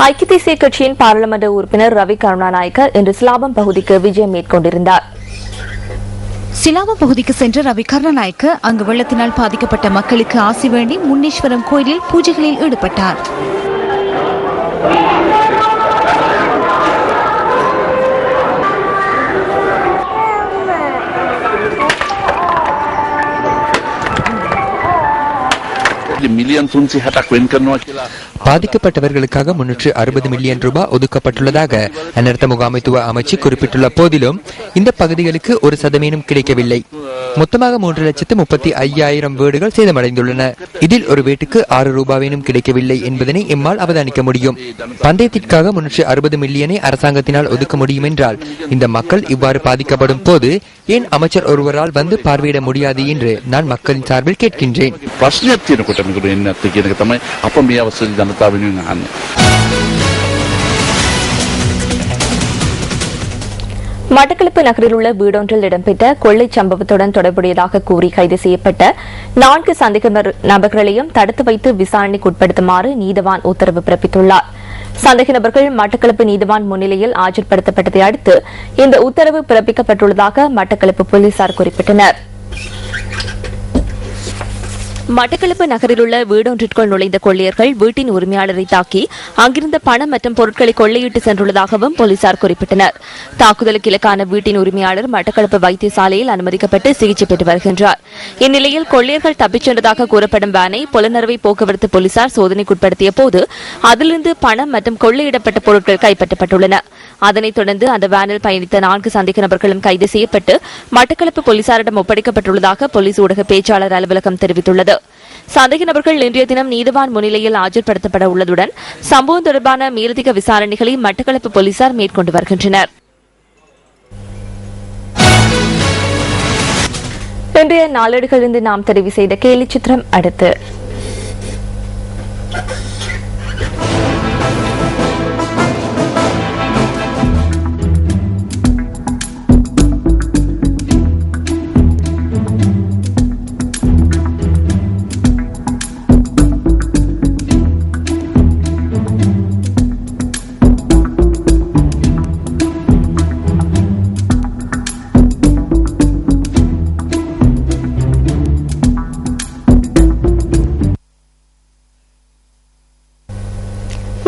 ஐக்கிய தேசிய கட்சியின் பாராளுமன்ற உறுப்பினர் ரவி கருணாநாயக்க இன்று சிலாபம் பகுதிக்கு விஜயம் மேற்கொண்டிருந்தார். சிலாபம் பகுதிக்கு சென்ற ரவி கருணாநாயக்க அங்கு வெள்ளத்தினால் பாதிக்கப்பட்ட மக்களுக்கு ஆசி வேண்டி முன்னீஸ்வரம் கோயிலில் பூஜைகளில் ஈடுபட்டார். பாதிக்கப்பட்டவர்களுக்காக 360 மில்லியன் ரூபாய் ஒதுக்கப்பட்டுள்ளதாக அனர்த்த முகாமைத்துவ அமைச்சு குறிப்பிட்டுள்ள போதிலும் இந்த பகுதிகளுக்கு 1% கிடைக்கவில்லை. மொத்தமாக 3,35,000 வீடுகள் சேதமடைந்துள்ளன. இதில் ஒரு வீட்டுக்கு 6 ரூபாயும் கிடைக்கவில்லை என்பதனை எம்மால் அவதானிக்க முடியும். பந்தயத்திற்காக 360 மில்லியனை அரசாங்கத்தினால் ஒதுக்க முடியும் என்றால் இந்த மக்கள் இவ்வாறு பாதிக்கப்படும் போது ஏன் அமைச்சர் ஒருவரால் வந்து பார்வையிட முடியாது என்று நான் மக்களின் சார்பில் கேட்கின்றேன். மட்டக்களப்பு நகரில் உள்ள வீடொன்றில் இடம்பெற்ற கொள்ளை சம்பவத்துடன் தொடர்புடையதாக கூறி கைது செய்யப்பட்ட 4 சந்தேக நபர்களையும் தடுத்து வைத்து விசாரணைக்கு உட்படுத்துமாறு நீதவான் உத்தரவு பிறப்பித்துள்ளார். சந்தேக நபர்கள் மட்டக்களப்பு நீதவான் முன்னிலையில் ஆஜர்படுத்தப்பட்டதை அடுத்து இந்த உத்தரவு பிறப்பிக்கப்பட்டுள்ளதாக மட்டக்களப்பு போலீசார் குறிப்பிட்டனர். மட்டக்களப்பு நகரில் உள்ள வீடொன்றிற்குள் நுழைந்த கொள்ளையர்கள் வீட்டின் உரிமையாளரை தாக்கி அங்கிருந்த பணம் மற்றும் பொருட்களை கொள்ளையிட்டு சென்றுள்ளதாகவும் போலீசார் குறிப்பிட்டனர். தாக்குதலுக்கு இலக்கான வீட்டின் உரிமையாளர் மட்டக்களப்பு வைத்தியசாலையில் அனுமதிக்கப்பட்டு சிகிச்சை பெற்று வருகின்றார். இந்நிலையில் கொள்ளையர்கள் தப்பிச் சென்றதாக கூறப்படும் வேனை புலனறுவை போக்குவரத்து போலீசார் சோதனைக்குட்படுத்திய போது அதிலிருந்து பணம் மற்றும் கொள்ளையிடப்பட்ட பொருட்கள் கைப்பற்றப்பட்டுள்ளன. அதனைத் தொடர்ந்து அந்த வேனில் பயணித்த 4 சந்தேக நபர்களும் கைது செய்யப்பட்டு மட்டக்களப்பு போலீசாரிடம் ஒப்படைக்கப்பட்டுள்ளதாக போலீஸ் ஊடக பேச்சாளர் அலுவலகம் தெரிவித்துள்ளது. சந்தேக நபர்கள் இன்றைய தினம் நீதவான் முன்னிலையில் ஆஜர்படுத்தப்பட உள்ளதுடன் சம்பவம் தொடர்பான மேலதிக விசாரணைகளை மட்டக்களப்பு போலீசார் மேற்கொண்டு வருகின்றனர். இன்றைய நாளேடுகளிலிருந்து நாம் தெரிவு செய்த கேலி சித்திரம் அடுத்து.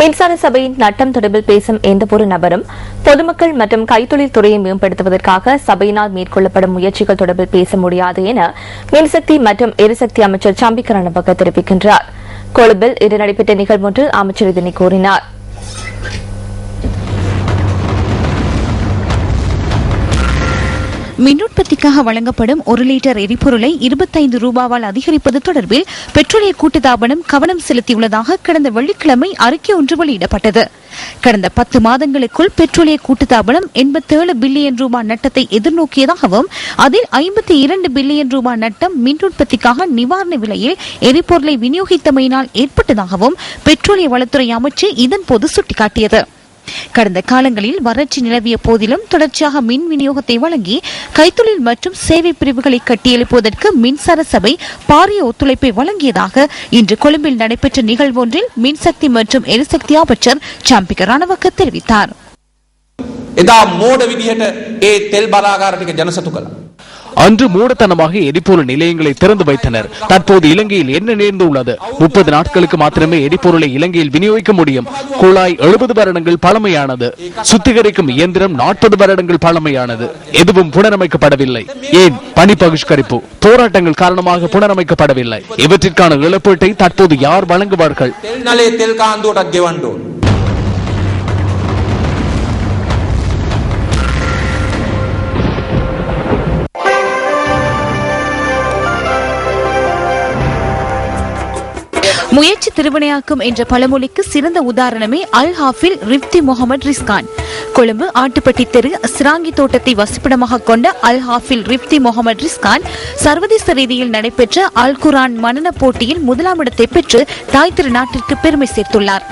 மின்சார சபையின் நட்டம் தொடர்பில் பேசும் எந்தவொரு நபரும் பொதுமக்கள் மற்றும் கைத்தொழில் துறையை மேம்படுத்துவதற்காக சபையினால் மேற்கொள்ளப்படும் முயற்சிகள் தொடர்பில் பேச முடியாது என மின்சக்தி மற்றும் எரிசக்தி அமைச்சர் சம்பிக்க ரணவக்க தெரிவிக்கின்றார். கொழும்பில் இன்று நடைபெற்ற நிகழ்வொன்றில் அமைச்சர் இதனை கூறினார். மின் உற்பத்திக்காக வழங்கப்படும் 1 லிட்டர் எரிபொருளை 25 ரூபாவால் அதிகரிப்பது தொடர்பில் பெட்ரோலிய கூட்டுத்தாபனம் கவனம் செலுத்தியுள்ளதாக கடந்த வெள்ளிக்கிழமை அறிக்கை ஒன்று வெளியிடப்பட்டது. கடந்த 10 மாதங்களுக்குள் பெட்ரோலிய கூட்டுத்தாபனம் 87 பில்லியன் ரூபாய் நட்டத்தை எதிர்நோக்கியதாகவும் அதில் 52 பில்லியன் ரூபாய் நட்டம் மின் உற்பத்திக்காக நிவாரண விலையில் எரிபொருளை விநியோகித்தமையினால் ஏற்பட்டதாகவும் பெட்ரோலிய வளத்துறை அமைச்சு இதன்போது சுட்டிக்காட்டியது. கடந்த காலங்களில் வறட்சி நிலவிய போதிலும் தொடர்ச்சியாக மின் விநியோகத்தை வழங்கி கைத்தொழில் மற்றும் சேவை பிரிவுகளை கட்டியெழுப்புவதற்கு மின்சார சபை பாரிய ஒத்துழைப்பை வழங்கியதாக இன்று கொழும்பில் நடைபெற்ற நிகழ்வொன்றில் மின்சக்தி மற்றும் எரிசக்தி அமைச்சர் சம்பிக்க ரணவக்க தெரிவித்தார். அன்று மூடத்தனமாக எரிபொருள் நிலையங்களை திறந்து வைத்தனர். தற்போது இலங்கையில் என்ன நேர்ந்துள்ளது? 30 நாட்களுக்கு மாத்திரமே எரிபொருளை இலங்கையில் விநியோகிக்க முடியும். குழாய் 70 வருடங்கள் பழமையானது. சுத்திகரிக்கும் இயந்திரம் 40 வருடங்கள் பழமையானது. எதுவும் புனரமைக்கப்படவில்லை. ஏன் பணி பகிஷ்கரிப்பு போராட்டங்கள் காரணமாக புனரமைக்கப்படவில்லை? இவற்றிற்கான இழப்பீட்டை தற்போது யார் வழங்குவார்கள்? முயற்சி திருவினையாக்கும் என்ற பழமொழிக்கு சிறந்த உதாரணமே அல் ஹாஃபில் ரிப்தி முகமது ரிஸ்கான். கொழும்பு ஆட்டுப்பட்டி தெரு சிராங்கி தோட்டத்தை வசிப்பிடமாக கொண்ட அல் ஹாஃபில் ரிப்தி முகமது ரிஸ்கான் சர்வதேச ரீதியில் நடைபெற்ற அல் குரான் மனன போட்டியில் 1ஆம் இடத்தை பெற்று தாய் திரு நாட்டிற்கு பெருமை சேர்த்துள்ளார்.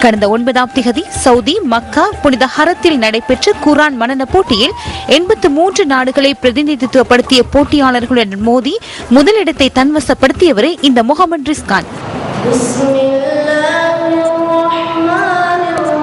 கடந்த 9ஆம் திகதி சவுதி மக்கா புனித ஹரத்தில் நடைபெற்ற குரான் மனன போட்டியில் 83 நாடுகளை பிரதிநிதித்துவப்படுத்திய போட்டியாளர்களுடன் மோதி முதலிடத்தை தன்வசப்படுத்தியவரே இந்த முகமது ரிஸ்கான். بسم الله الرحمن الرحيم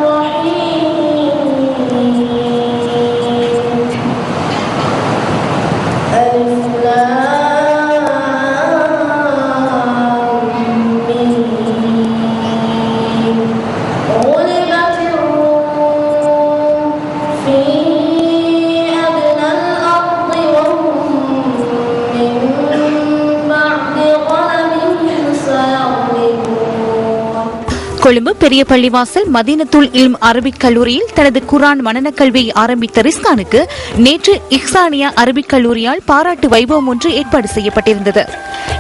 கொழும்பு பெரிய பள்ளிவாசல் மதீனத்துல் இல்ம் அரபிக் கல்லூரியில் தனது குர்ஆன் மனனக் கல்வியை ஆரம்பித்த ரிஸ்கானுக்கு நேற்று இஹ்சானியா அரபிக் கல்லூரியால் பாராட்டு வைபவம் ஒன்று ஏற்பாடு செய்யப்பட்டிருந்தது.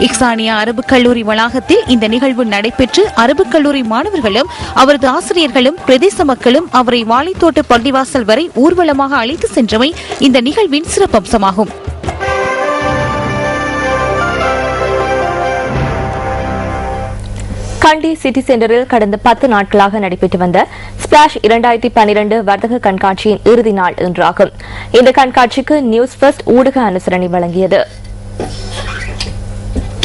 இஹ்சானியா அரபு கல்லூரி வளாகத்தில் இந்த நிகழ்வு நடைபெற்று அரபு கல்லூரி மாணவர்களும் அவரது ஆசிரியர்களும் பிரதேச மக்களும் அவரை வாழைத்தோட்ட பள்ளிவாசல் வரை ஊர்வலமாக அழைத்து சென்றமை இந்த நிகழ்வின் சிறப்பம்சமாகும். கண்டி சிட்டி சென்டரில் கடந்த 10 நாட்களாக நடைபெற்று வந்த ஸ்பிளாஷ் 2012 வர்த்தக கண்காட்சியின் இறுதி நாள் இன்றாகும். இந்த கண்காட்சிக்கு நியூஸ் ஃபர்ஸ்ட் ஊடக அனுசரணை வழங்கியது.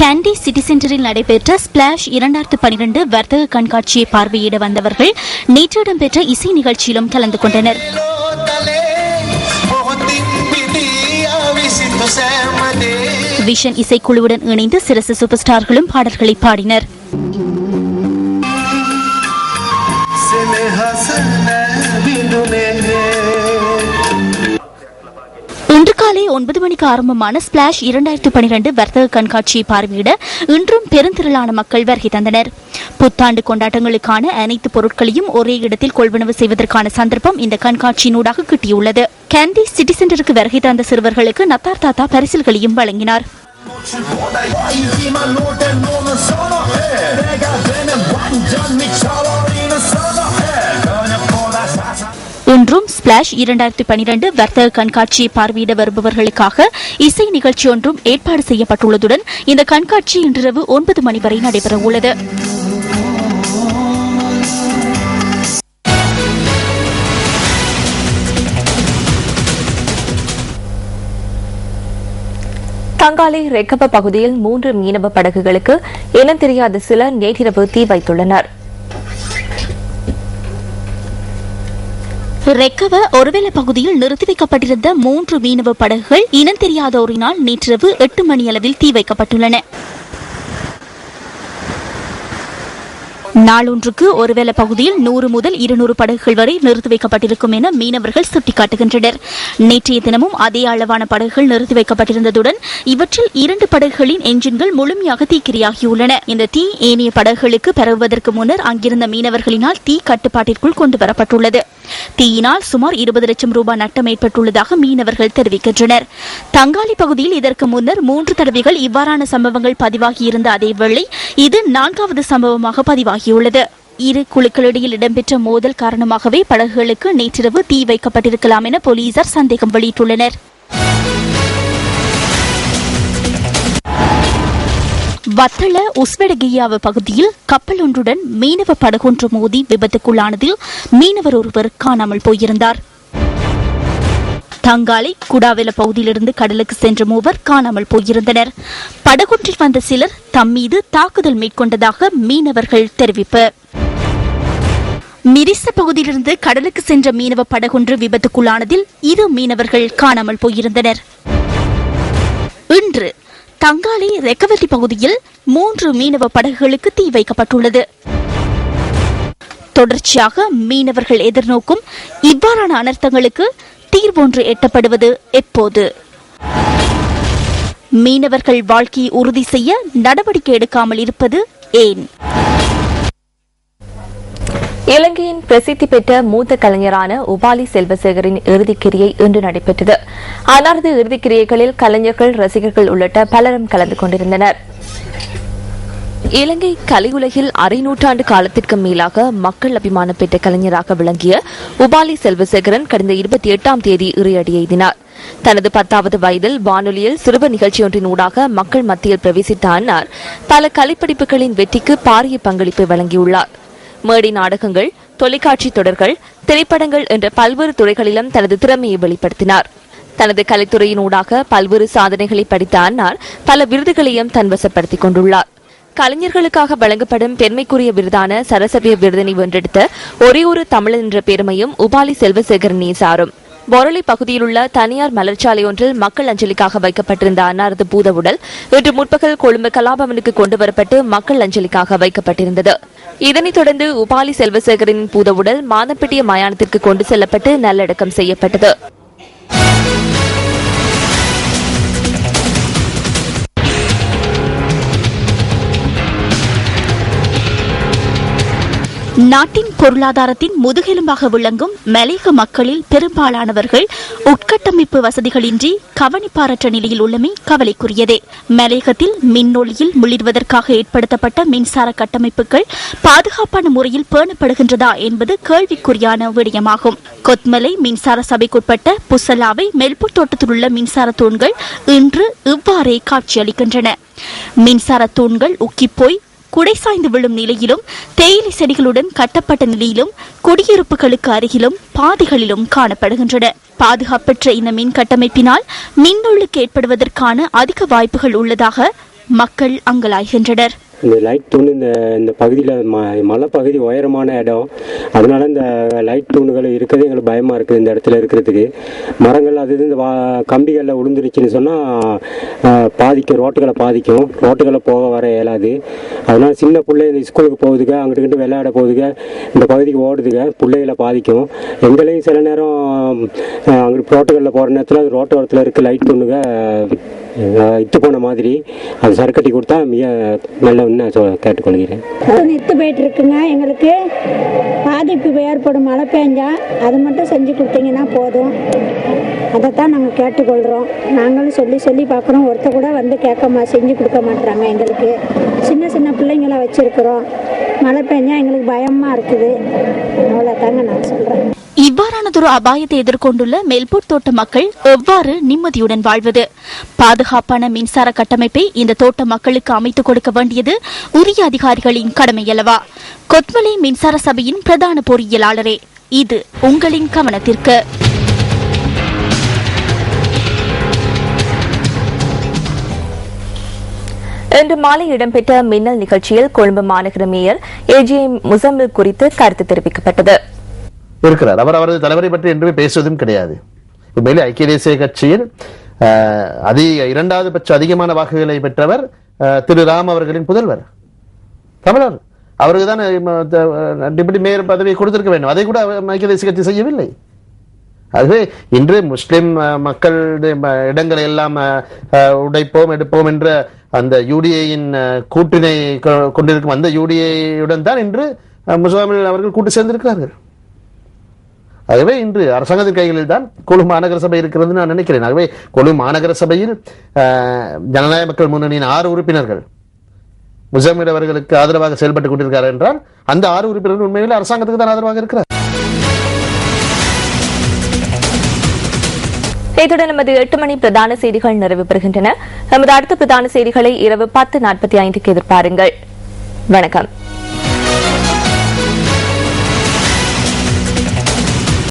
கேண்டி சிட்டி சென்டரில் நடைபெற்ற ஸ்பிளாஷ் 2012 வர்த்தக கண்காட்சியை பார்வையிட வந்தவர்கள் நேற்று இடம்பெற்ற இசை நிகழ்ச்சியிலும் கலந்து கொண்டனர். விஷன் இசைக்குழுவுடன் இணைந்து சிறப்பு சூப்பர் ஸ்டார்களும் பாடல்களை பாடினர். இன்று காலை 9 மணிக்கு ஆரம்பமான ஸ்பிளாஷ் 2012 வர்த்தக கண்காட்சியை பார்வையிட இன்றும் பெருந்திரளான மக்கள் வருகை தந்தனர். புத்தாண்டு கொண்டாட்டங்களுக்கான அனைத்து பொருட்களையும் ஒரே இடத்தில் கொள்வனவு செய்வதற்கான சந்தர்ப்பம் இந்த கண்காட்சியினூடாக கிட்டியுள்ளது. கேண்டி சிட்டி சென்டருக்கு வருகை தந்த சிறுவர்களுக்கு நத்தார் தாத்தா பரிசில்களையும் வழங்கினார். இன்றும் ஸ்பிளாஷ் 2012 வர்த்தக கண்காட்சியை பார்வையிட வருபவர்களுக்காக இசை நிகழ்ச்சி ஒன்றும் ஏற்பாடு செய்யப்பட்டுள்ளதுடன் இந்த கண்காட்சி இன்றிரவு 9 மணி வரை நடைபெற உள்ளது. தங்காலை ரெக்கப பகுதியில் 3 மீனவ படகுகளுக்கு இனம் தெரியாத சிலர் நேற்றிரவு தீ வைத்துள்ளனர். ரெக்கவ ஒருவேளை பகுதியில் நிறுத்தி வைக்கப்பட்டிருந்த 3 மீனவ படகுகள் இனம் தெரியாதோரினால் நேற்றிரவு 8 மணியளவில் தீ வைக்கப்பட்டுள்ளன. நாளொன்றுக்கு ஒருவேளை பகுதியில் 100 முதல் 200 படகுகள் வரை நிறுத்தி வைக்கப்பட்டிருக்கும் என மீனவர்கள் சுட்டிக்காட்டுகின்றனர். நேற்றைய தினமும் அதே அளவான படகுகள் நிறுத்தி வைக்கப்பட்டிருந்ததுடன் இவற்றில் 2 படகுகளின் என்ஜின்கள் முழுமையாக தீக்கிரையாகியுள்ளன. இந்த தீ ஏனைய படகுகளுக்கு பரவுவதற்கு முன்னர் அங்கிருந்த மீனவர்களினால் தீ கட்டுப்பாட்டிற்குள் கொண்டு வரப்பட்டுள்ளது. தீயினால் சுமார் 20 லட்சம் ரூபாய் நட்டம் ஏற்பட்டுள்ளதாக மீனவர்கள் தெரிவிக்கின்றனர். தங்காலி பகுதியில் இதற்கு முன்னர் 3 தடவைகள் இவ்வாறான சம்பவங்கள் பதிவாகியிருந்த அதேவேளை இது 4வது சம்பவமாக பதிவாகியுள்ளது. இரு குழுக்களிடையில் இடம்பெற்ற மோதல் காரணமாகவே படகுகளுக்கு நேற்றிரவு தீ வைக்கப்பட்டிருக்கலாம் என போலீசார் சந்தேகம் வெளியிட்டுள்ளனர். வத்தள உஸ்வெடகியாவ பகுதியில் கப்பல் ஒன்றுடன் மீனவ படகொன்று மோதி விபத்துக்குள்ளானதில் மீனவர் ஒருவர் காணாமல் போயிருந்தார். தங்காலை குடாவெல பகுதியிலிருந்து கடலுக்கு சென்ற மூவர் காணாமல் போயிருந்தனர். படகொன்றில் வந்த சிலர் தம் மீது தாக்குதல் மேற்கொண்டதாக மீனவர்கள் தெரிவிப்பு. மிரிச பகுதியிலிருந்து கடலுக்கு சென்ற மீனவ படகொன்று விபத்துக்குள்ளானதில் 2 மீனவர்கள் காணாமல் போயிருந்தனர். இன்று தங்காலை ரெக்கவெட்டி பகுதியில் 3 மீனவ படகுகளுக்கு தீ வைக்கப்பட்டுள்ளது. தொடர்ச்சியாக மீனவர்கள் எதிர்நோக்கும் இவ்வாறான அனர்த்தங்களுக்கு தீர்வொன்று எட்டப்படுவது எப்போது? மீனவர்கள் வாழ்க்கையை உறுதி செய்ய நடவடிக்கை எடுக்காமல் இருப்பது ஏன்? இலங்கையின் பிரசித்தி பெற்ற மூத்த கலைஞரான உபாலி செல்வசேகரின் இறுதிக்கிரியை இன்று நடைபெற்றது. அன்னாரது இறுதிக்கிரியைகளில் கலைஞர்கள், ரசிகர்கள் உள்ளிட்ட பலரும் கலந்து கொண்டிருந்தனர். இலங்கை கலையுலகில் அரை நூற்றாண்டு காலத்திற்கு மேலாக மக்கள் அபிமானம் பெற்ற கலைஞராக விளங்கிய உபாலி செல்வசேகரன் கடந்த 28ஆம் தேதி இறுதி எய்தினார். தனது 10வது வயதில் வானொலியில் சிறுவர் நிகழ்ச்சியொன்றின் ஊடாக மக்கள் மத்தியில் பிரவேசித்த அன்னார் பல கலைப்படிப்புகளின் வெற்றிக்கு பாரிய பங்களிப்பை வழங்கியுள்ளார். மேடை நாடகங்கள், தொலைக்காட்சி தொடர்கள், திரைப்படங்கள் என்ற பல்வேறு துறைகளிலும் தனது திறமையை வெளிப்படுத்தினார். தனது கலைத்துறையினூடாக பல்வேறு சாதனைகளை படித்த அன்னார் பல விருதுகளையும் தன்வசப்படுத்திக் கொண்டுள்ளார். கலைஞர்களுக்காக வழங்கப்படும் பெருமைக்குரிய விருதான சரசவிய விருதினை வென்றெடுத்த ஒரே ஒரு தமிழன் என்ற பெருமையும் உபாலி செல்வசேகரனே சாரும். பொரளை பகுதியில் உள்ள தனியார் மலர்ச்சாலை ஒன்றில் மக்கள் அஞ்சலிக்காக வைக்கப்பட்டிருந்த அன்னாரது பூதவுடல் இன்று முற்பகல் கொழும்பு கலாபவனுக்கு கொண்டுவரப்பட்டு மக்கள் அஞ்சலிக்காக வைக்கப்பட்டிருந்தது. இதனைத் தொடர்ந்து உபாலி செல்வசேகரனின் பூதவுடல் மாதம்பட்டிய மயானத்திற்கு கொண்டு செல்லப்பட்டு நல்லடக்கம் செய்யப்பட்டது. நாட்டின் பொருளாதாரத்தின் முதுகெலும்பாக விளங்கும் மலையக மக்களில் பெரும்பாலானவர்கள் உட்கட்டமைப்பு வசதிகளின்றி கவனிப்பாரற்ற நிலையில் உள்ளமை கவலைக்குரியதே. மலையகத்தில் மின்னொளியில் முள்ளிடுவதற்காக ஏற்படுத்தப்பட்ட மின்சார கட்டமைப்புகள் பாதுகாப்பான முறையில் பேணப்படுகின்றதா என்பது கேள்விக்குறியான விடயமாகும். கொத்மலை மின்சார சபைக்குட்பட்ட புசலாவை மெல்பூர் தோட்டத்தில் உள்ள மின்சார தூண்கள் இன்று இவ்வாறே காட்சியளிக்கின்றன. மின்சார தூண்கள் உக்கிப்போய் குடை சாய்ந்து விழும் நிலையிலும், தேயிலை செடிகளுடன் கட்டப்பட்ட நிலையிலும், குடியிருப்புகளுக்கு அருகிலும் பாதைகளிலும் காணப்படுகின்றன. பாதுகாப்பற்ற இந்த மின் கட்டமைப்பினால் மின்னொழுக்கு ஏற்படுவதற்கான அதிக வாய்ப்புகள் உள்ளதாக மக்கள் அங்கலாய்கின்றனர். இந்த லைட் தூண் இந்த பகுதியில் மலைப்பகுதி உயரமான இடம், அதனால இந்த லைட் தூணுகள் இருக்கிறது எங்களுக்கு பயமாக இருக்குது. இந்த இடத்துல இருக்கிறதுக்கு மரங்கள் அது இந்த கம்பிகளில் விழுந்துருச்சுன்னு சொன்னால் பாதிக்கும், ரோட்டுகளை போக வர இயலாது. அதனால சின்ன பிள்ளை இந்த ஸ்கூலுக்கு போகுதுங்க, அங்கிட்டு விளையாட போகுதுங்க, இந்த பகுதிக்கு ஓடுதுங்க, பிள்ளைகளை பாதிக்கும். எங்களையும் சில நேரம் அங்கிட்டு ரோட்டுகளில் போகிற நேரத்தில் அது ரோட்டோரத்தில் இருக்க லைட் தூணுங்க இத்து போன மாதிரி அது சரக்கட்டி கொடுத்தா மிக நல்ல கேட்டுக்கொள்கிறேன். நித்து போயிட்டு இருக்குங்க. எங்களுக்கு பாதிப்பு ஏற்படும், மழை பெஞ்சா அது மட்டும் செஞ்சு கொடுத்தீங்கன்னா போதும். அதைத்தான் நாங்கள் கேட்டுக்கொள்கிறோம். நாங்களும் சொல்லி பார்க்குறோம். ஒருத்தர் கூட வந்து செஞ்சு கொடுக்க மாட்டுறாங்க. எங்களுக்கு சின்ன பிள்ளைங்களை வச்சுருக்கிறோம். மழை பெஞ்சா எங்களுக்கு பயமாக இருக்குது. அவ்வளோதாங்க நான் சொல்கிறேன். இவ்வாறானதொரு அபாயத்தை எதிர்கொண்டுள்ள மெல்பூர் தோட்ட மக்கள் எவ்வாறு நிம்மதியுடன் வாழ்வது? பாதுகாப்பான மின்சார கட்டமைப்பை இந்த தோட்ட மக்களுக்கு அமைத்துக் கொடுக்க வேண்டியது உரிய அதிகாரிகளின் கடமையல்லவா? கொத்மலை மின்சார சபையின் பிரதான பொறியியலாளரே, இது உங்களின் கவனத்திற்கு. இன்று மாலை இடம்பெற்ற மின்னல் நிகழ்ச்சியில் கொழும்பு மாநகர மேயர் AGM முசம்மில் குறித்து கருத்து தெரிவிக்கப்பட்டது. இருக்கிறார். அவரது தலைவரை பற்றி என்றுமே பேசுவதும் கிடையாது. உண்மையிலே ஐக்கிய தேசிய கட்சியில் இரண்டாவது பட்ச அதிகமான வாக்குகளை பெற்றவர் திரு ராம் அவர்களின் புதல்வர், தமிழர். அவருக்கு தான் டிப்யூட்டி மேயர் பதவியை கொடுத்திருக்க வேண்டும். அதை கூட ஐக்கிய தேசிய கட்சி செய்யவில்லை. ஆகவே இன்று முஸ்லிம் மக்களுடைய இடங்களை எல்லாம் உடைப்போம் எடுப்போம் என்ற அந்த யூடிஏயின் கூட்டினை கொண்டிருக்கும் அந்த யூடிஏயுடன் தான் இன்று முஸ்லிம்கள் அவர்கள் கூட்டு சேர்ந்திருக்கிறார்கள். ஆகவே இன்று அரசாங்கத்தின் கைகளில் தான் கொழும்பு மாநகர சபை இருக்கிறது நான் நினைக்கிறேன். ஆகவே கொழும்பு மாநகர சபையில் ஜனநாயக மக்கள் முன்னணியின் 6 உறுப்பினர்கள் முசம்மில் அவர்களுக்கு ஆதரவாக செயல்பட்டுக் கொண்டிருக்கிறார் என்றால் அந்த 6 உறுப்பினர்கள் உண்மையில் அரசாங்கத்துக்கு தான் ஆதரவாக இருக்கிறார். இத்துடன் நமது 8 மணி பிரதான செய்திகள் நிறைவு பெறுகின்றன. நமது அடுத்த பிரதான செய்திகளை இரவு 10:45 எதிர்பாருங்கள். வணக்கம்.